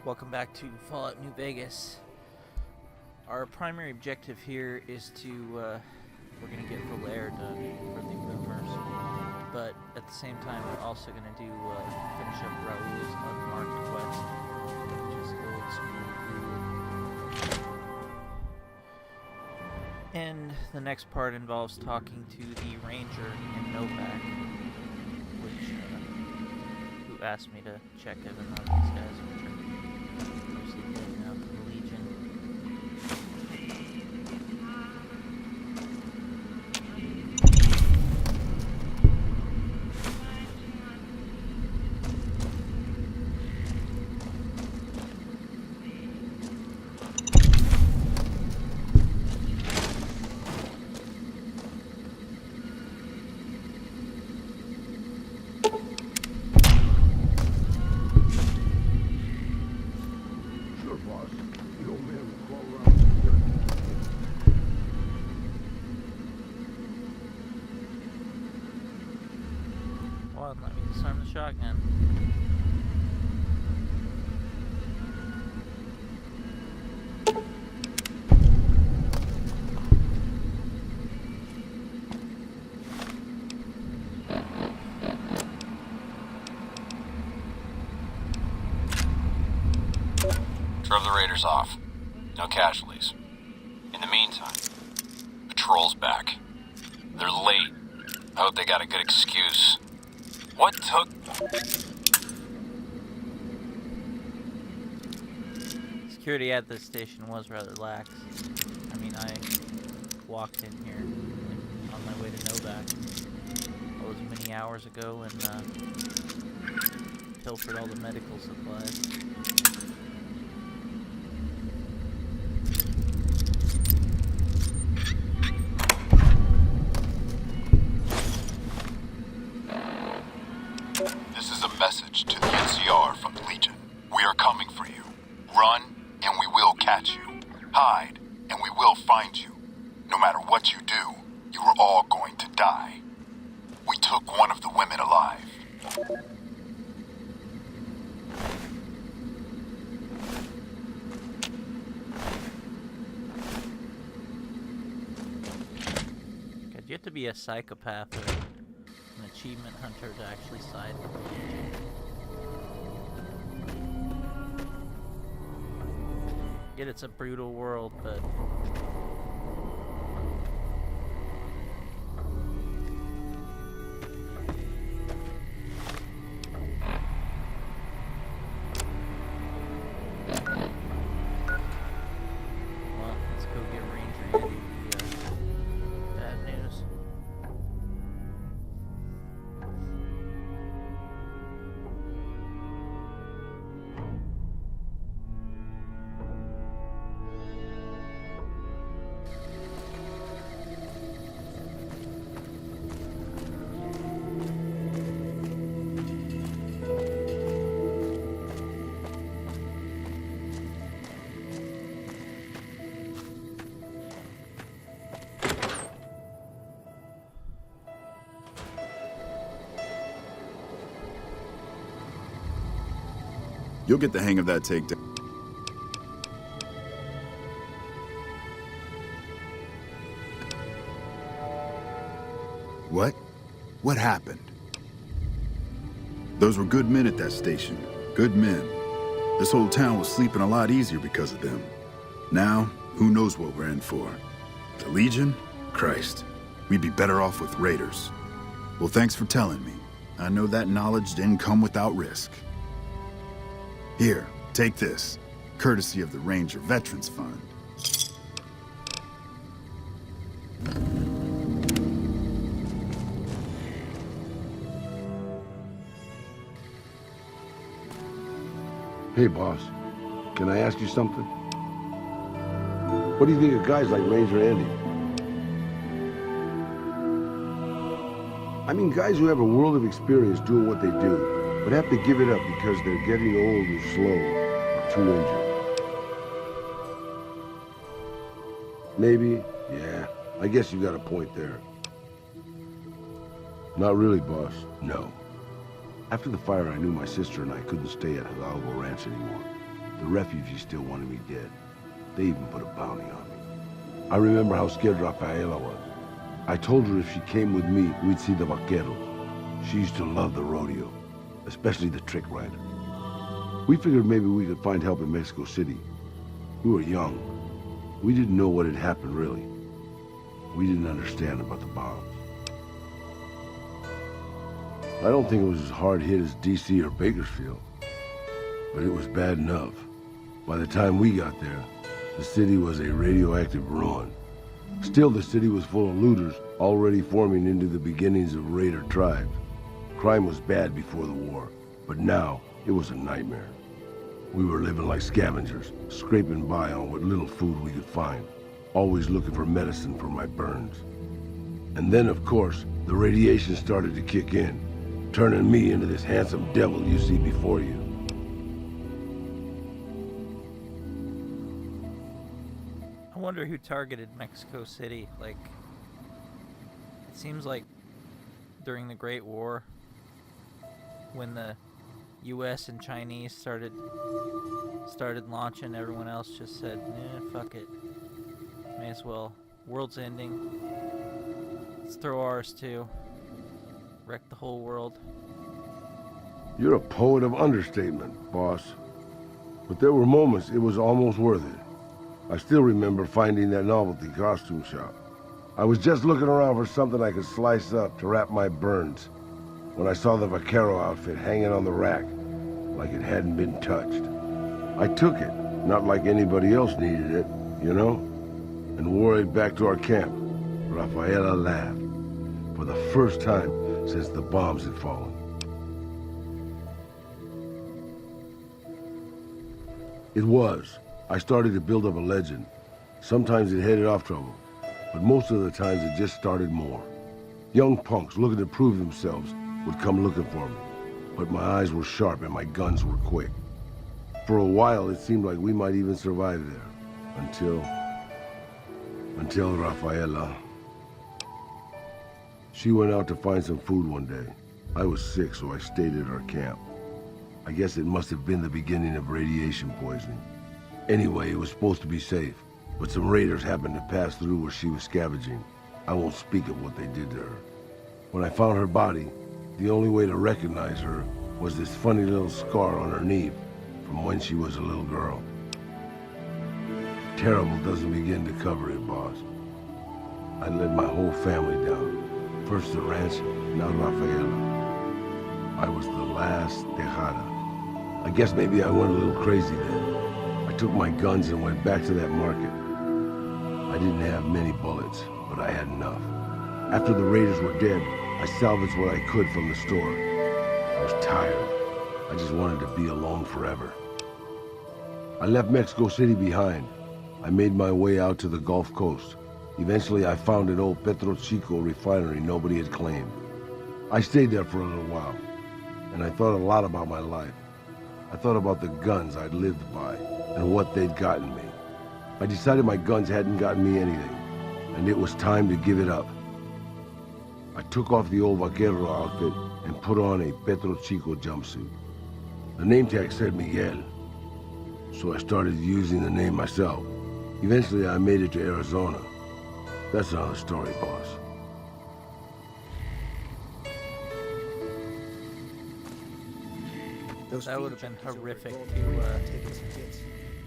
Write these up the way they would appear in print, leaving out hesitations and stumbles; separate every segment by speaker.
Speaker 1: Welcome back to Fallout New Vegas. Our primary objective here is to, we're going to get Courier done for the rumors, but at the same time we're also going to do, finish up Raul's unmarked quest, which is old school Ghoul. And the next part involves talking to the Ranger in Novak, which, who asked me to check even though these guys are mostly dead now for the Legion. Let me disarm the shotgun.
Speaker 2: Drove the raiders off. No casualties. In the meantime, patrol's back. They're late. I hope they got a good excuse. What took...
Speaker 1: Security at this station was rather lax. I mean, I walked in here on my way to Novak. That was many hours ago and pilfered all the medical supplies.
Speaker 2: This is a message to the NCR from the Legion. We are coming for you. Run, and we will catch you. Hide, and we will find you. No matter what you do, you are all going to die. We took one of the women alive.
Speaker 1: God, you have to be a psychopath or an achievement hunter to actually side with the Legion. Yet it's a brutal world, but well, let's go get Ranger and the bad news.
Speaker 3: You'll get the hang of that takedown. What? What happened? Those were good men at that station. Good men. This whole town was sleeping a lot easier because of them. Now, who knows what we're in for? The Legion? Christ. We'd be better off with raiders. Well, thanks for telling me. I know that knowledge didn't come without risk. Here, take this, courtesy of the Ranger Veterans Fund.
Speaker 4: Hey, boss. Can I ask you something? What do you think of guys like Ranger Andy? I mean, guys who have a world of experience doing what they do, but have to give it up because they're getting old and slow or too injured. Maybe, yeah. I guess you got a point there. Not really, boss. No. After the fire, I knew my sister and I couldn't stay at Hidalgo Ranch anymore. The refugees still wanted me dead. They even put a bounty on me. I remember how scared Rafaela was. I told her if she came with me, we'd see the vaqueros. She used to love the rodeo, especially the trick rider. We figured maybe we could find help in Mexico City. We were young. We didn't know what had happened, really. We didn't understand about the bombs. I don't think it was as hard hit as D.C. or Bakersfield, but it was bad enough. By the time we got there, the city was a radioactive ruin. Still, the city was full of looters, already forming into the beginnings of raider tribes. Crime was bad before the war, but now it was a nightmare. We were living like scavengers, scraping by on what little food we could find, always looking for medicine for my burns. And then, of course, the radiation started to kick in, turning me into this handsome devil you see before you.
Speaker 1: I wonder who targeted Mexico City. Like, it seems like during the Great War, when the U.S. and Chinese started launching, everyone else just said, fuck it. May as well. World's ending. Let's throw ours too. Wreck the whole world.
Speaker 4: You're a poet of understatement, boss. But there were moments it was almost worth it. I still remember finding that novelty costume shop. I was just looking around for something I could slice up to wrap my burns when I saw the vaquero outfit hanging on the rack like it hadn't been touched. I took it, not like anybody else needed it, you know, and wore it back to our camp. Rafaela laughed for the first time since the bombs had fallen. It was. I started to build up a legend. Sometimes it headed off trouble, but most of the times it just started more. Young punks looking to prove themselves would come looking for me, but my eyes were sharp and my guns were quick. For a while, it seemed like we might even survive there, until Rafaela. She went out to find some food one day. I was sick, so I stayed at our camp. I guess it must have been the beginning of radiation poisoning. Anyway, it was supposed to be safe, but some raiders happened to pass through where she was scavenging. I won't speak of what they did to her. When I found her body, the only way to recognize her was this funny little scar on her knee from when she was a little girl. Terrible doesn't begin to cover it, boss. I let my whole family down. First the ranch, now Rafaela. I was the last Tejada. I guess maybe I went a little crazy then. I took my guns and went back to that market. I didn't have many bullets, but I had enough. After the raiders were dead, I salvaged what I could from the store. I was tired. I just wanted to be alone forever. I left Mexico City behind. I made my way out to the Gulf Coast. Eventually, I found an old Petro Chico refinery nobody had claimed. I stayed there for a little while, and I thought a lot about my life. I thought about the guns I'd lived by and what they'd gotten me. I decided my guns hadn't gotten me anything, and it was time to give it up. I took off the old vaquero outfit and put on a Petro Chico jumpsuit. The name tag said Miguel, so I started using the name myself. Eventually, I made it to Arizona. That's another story, boss.
Speaker 1: That would have been horrific to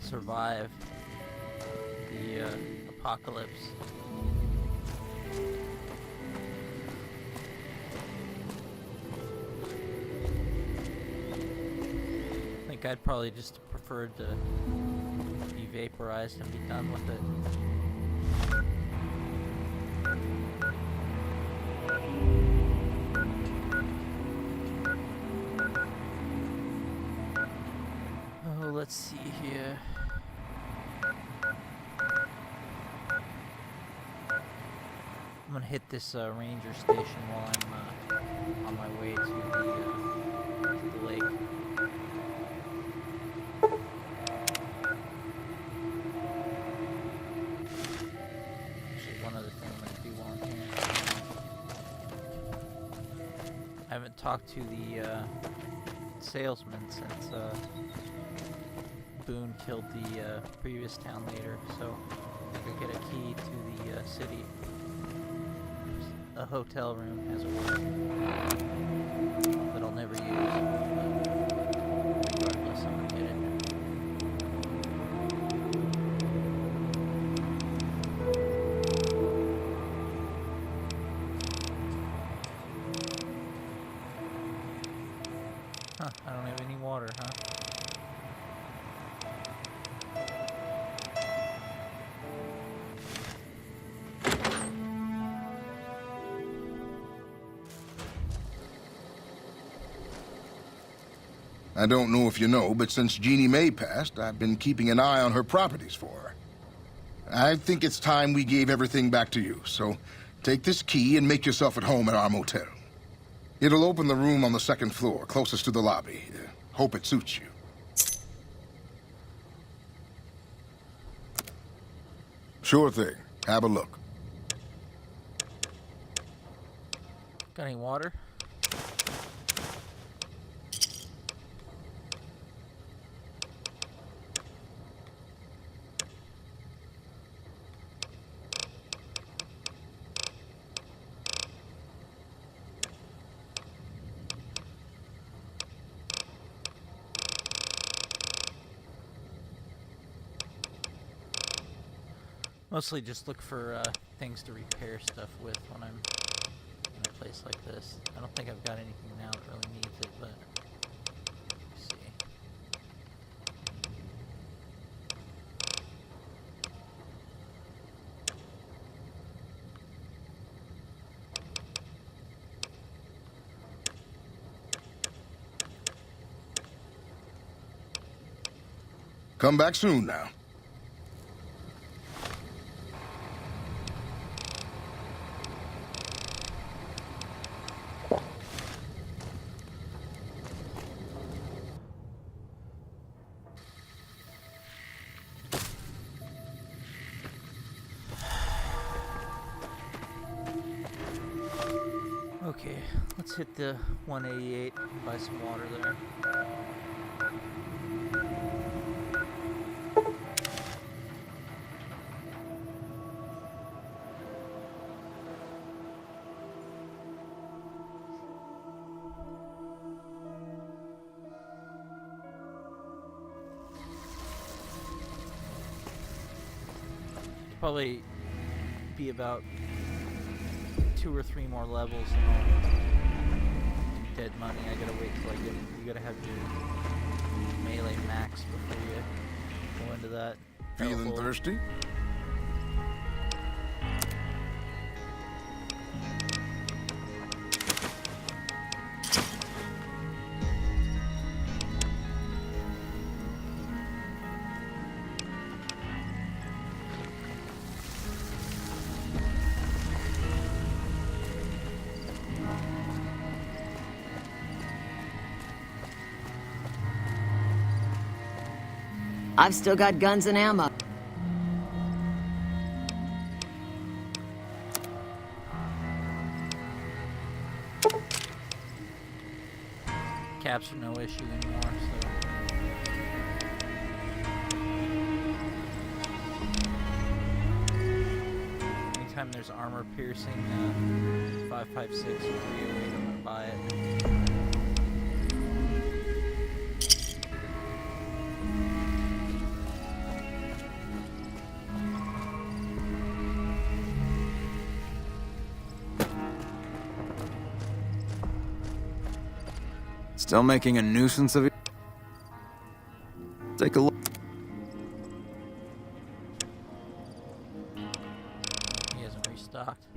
Speaker 1: survive the apocalypse. I think I'd probably just preferred to be vaporized and be done with it. Oh, let's see here. I'm gonna hit this ranger station while I'm on my way to the lake. Actually, one other thing I'm gonna do while I'm here. I haven't talked to the salesman since Boone killed the previous town leader, so I could get a key to the city. A hotel room has a room that I'll never use, but regardless, I'm gonna get in there. Huh, I don't have any water, huh?
Speaker 5: I don't know if you know, but since Jeannie Mae passed, I've been keeping an eye on her properties for her. I think it's time we gave everything back to you, so take this key and make yourself at home at our motel. It'll open the room on the second floor, closest to the lobby. Hope it suits you. Sure thing. Have a look.
Speaker 1: Got any water? Mostly just look for things to repair stuff with when I'm in a place like this. I don't think I've got anything now that really needs it, but let's see.
Speaker 5: Come back soon now.
Speaker 1: Okay, let's hit the 188 and buy some water there. Probably be about 2 or 3 more levels and I'll do dead money. I gotta wait till I get. You gotta have your melee max before you go into that.
Speaker 5: Feeling thirsty?
Speaker 6: I've still got guns and ammo.
Speaker 1: Caps are no issue anymore, so. Anytime there's armor piercing, 5.56 or 308, I'm gonna buy it.
Speaker 7: Still making a nuisance of it? Take a look.
Speaker 1: He hasn't restocked.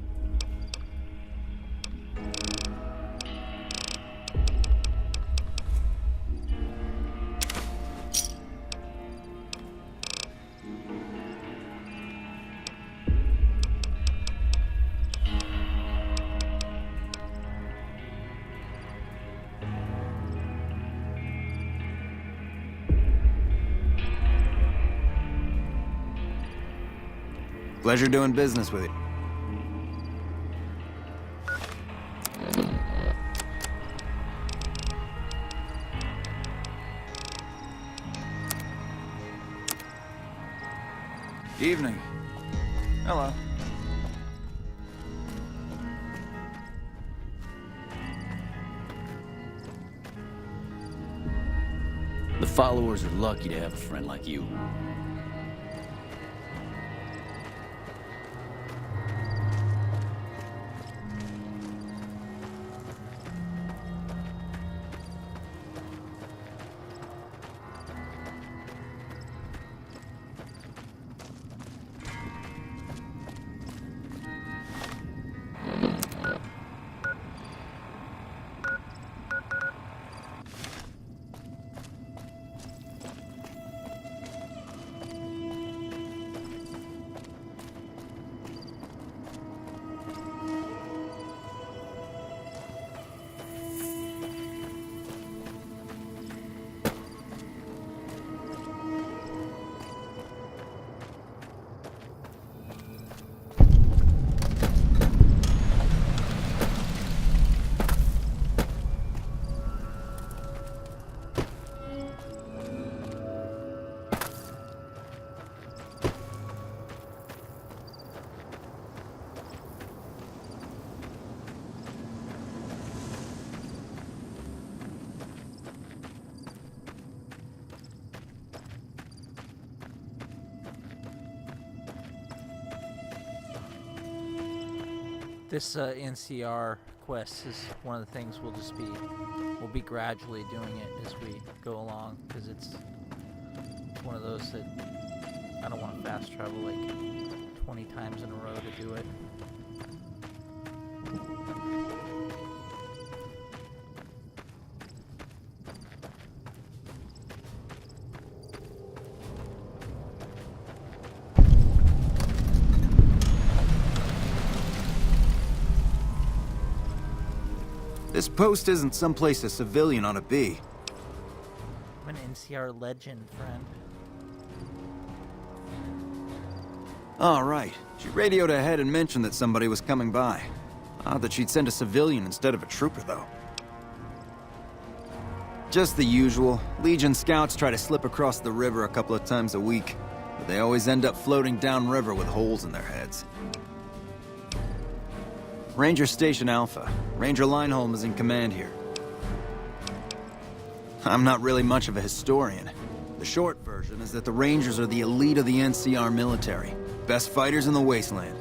Speaker 7: Pleasure doing business with you. Evening. Hello.
Speaker 8: The followers are lucky to have a friend like you.
Speaker 1: This NCR quest is one of the things we'll be gradually doing it as we go along, because it's one of those that I don't want to fast travel like 20 times in a row to do it.
Speaker 7: This post isn't someplace a civilian ought to be.
Speaker 1: I'm an NCR legend, friend.
Speaker 7: All right. She radioed ahead and mentioned that somebody was coming by. Odd that she'd send a civilian instead of a trooper, though. Just the usual. Legion scouts try to slip across the river a couple of times a week, but they always end up floating downriver with holes in their heads. Ranger Station Alpha. Ranger Lineholm is in command here. I'm not really much of a historian. The short version is that the Rangers are the elite of the NCR military. Best fighters in the wasteland.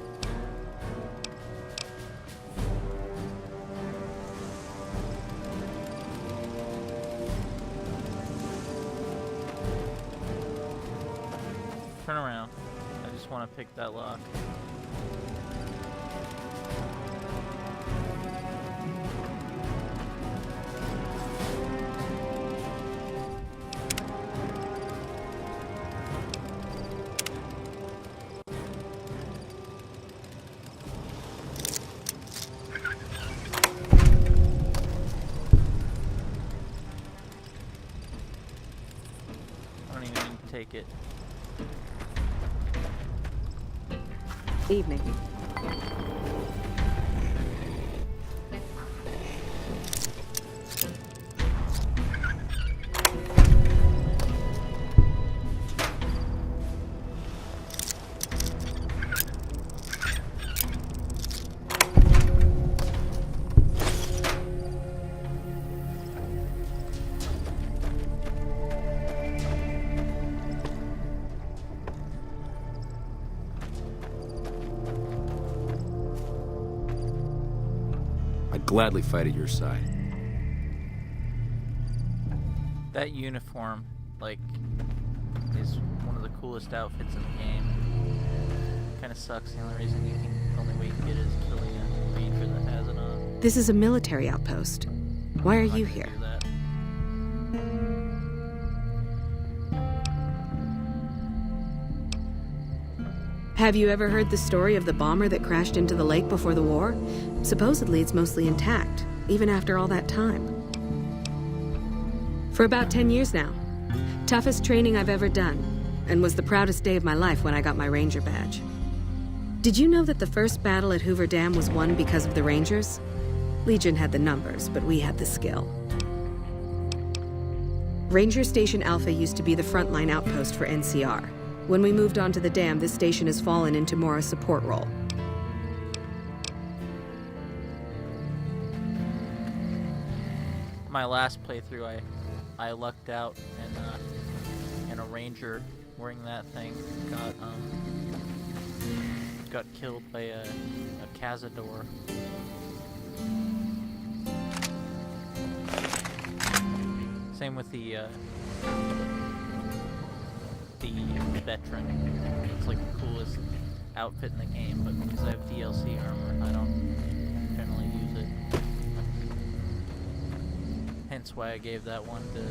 Speaker 1: Turn around. I just want to pick that lock. Take it.
Speaker 9: Evening.
Speaker 8: I'd gladly fight at your side.
Speaker 1: That uniform, like, is one of the coolest outfits in the game. Kind of sucks. The only way you can get it is killing a ranger that has it on.
Speaker 9: This is a military outpost. Why are you here? Have you ever heard the story of the bomber that crashed into the lake before the war? Supposedly it's mostly intact, even after all that time. For about 10 years now. Toughest training I've ever done, and was the proudest day of my life when I got my Ranger badge. Did you know that the first battle at Hoover Dam was won because of the Rangers? Legion had the numbers, but we had the skill. Ranger Station Alpha used to be the frontline outpost for NCR. When we moved onto the dam, this station has fallen into more a support role.
Speaker 1: My last playthrough, I lucked out and a ranger wearing that thing got killed by a cazador. Same with the veteran. It's like the coolest outfit in the game, but because I have DLC armor, I don't generally use it. Hence why I gave that one to